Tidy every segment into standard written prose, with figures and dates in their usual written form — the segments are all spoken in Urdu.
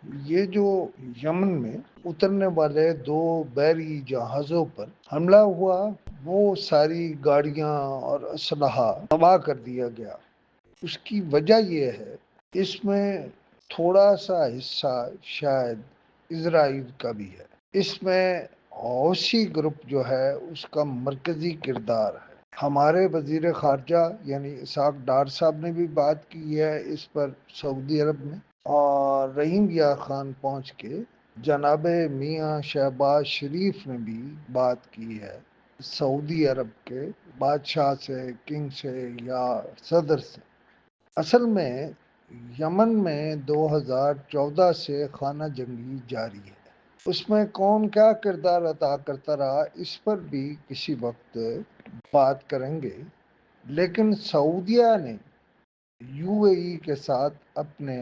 یہ جو یمن میں اترنے والے دو بحری جہازوں پر حملہ ہوا، وہ ساری گاڑیاں اور اسلحہ تباہ کر دیا گیا۔ اس کی وجہ یہ ہے، اس میں تھوڑا سا حصہ شاید اسرائیل کا بھی ہے۔ اس میں حوثی گروپ جو ہے اس کا مرکزی کردار ہے۔ ہمارے وزیر خارجہ یعنی اسحاق ڈار صاحب نے بھی بات کی ہے اس پر سعودی عرب میں، اور رحیم یار خان پہنچ کے جناب میاں شہباز شریف نے بھی بات کی ہے سعودی عرب کے بادشاہ سے، کنگ سے یا صدر سے۔ اصل میں یمن میں 2014 سے خانہ جنگی جاری ہے۔ اس میں کون کیا کردار ادا کرتا رہا اس پر بھی کسی وقت بات کریں گے، لیکن سعودیہ نے یو اے ای کے ساتھ اپنے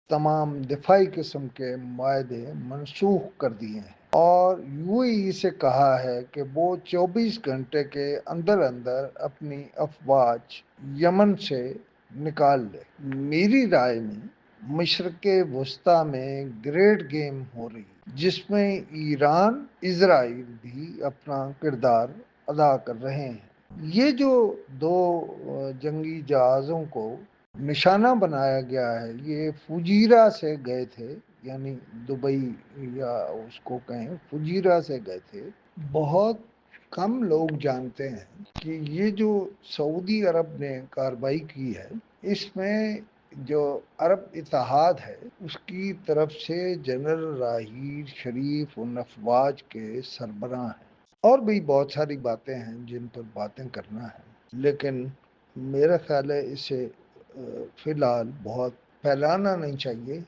تمام دفاعی قسم کے معاہدے منسوخ کر دیے ہیں، اور یو اے ای سے کہا ہے کہ وہ 24 گھنٹے کے اندر اندر اپنی افواج یمن سے نکال لے۔ میری رائے میں مشرق وسطیٰ میں گریٹ گیم ہو رہی ہے، جس میں ایران، اسرائیل بھی اپنا کردار ادا کر رہے ہیں۔ یہ جو دو جنگی جہازوں کو نشانہ بنایا گیا ہے، یہ فجیرہ سے گئے تھے، یعنی دبئی یا اس کو کہیں فجیرہ سے گئے تھے۔ بہت کم لوگ جانتے ہیں کہ یہ جو سعودی عرب نے کارروائی کی ہے، اس میں جو عرب اتحاد ہے اس کی طرف سے جنرل راحیل شریف ان افواج کے سربراہ ہیں، اور بھی بہت ساری باتیں ہیں جن پر باتیں کرنا ہے، لیکن میرا خیال ہے اسے فی الحال بہت پھیلانا نہیں چاہیے۔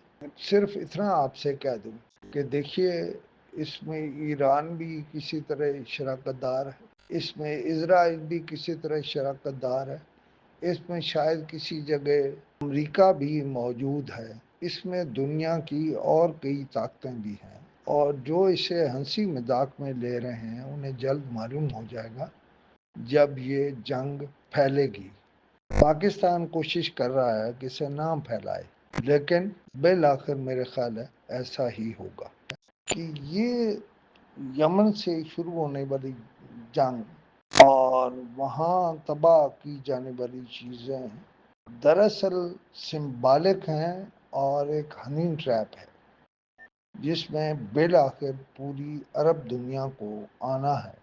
صرف اتنا آپ سے کہہ دوں کہ دیکھیے، اس میں ایران بھی کسی طرح شراکت دار ہے، اس میں اسرائیل بھی کسی طرح شراکت دار ہے، اس میں شاید کسی جگہ امریکہ بھی موجود ہے، اس میں دنیا کی اور کئی طاقتیں بھی ہیں، اور جو اسے ہنسی مذاق میں لے رہے ہیں انہیں جلد معلوم ہو جائے گا جب یہ جنگ پھیلے گی۔ پاکستان کوشش کر رہا ہے کہ اسے نہ پھیلائے، لیکن بالآخر میرے خیال ہے ایسا ہی ہوگا کہ یہ یمن سے شروع ہونے والی جنگ اور وہاں تباہ کی جانے والی چیزیں دراصل سمبالک ہیں، اور ایک ہنی ٹریپ ہے جس میں بالآخر پوری عرب دنیا کو آنا ہے۔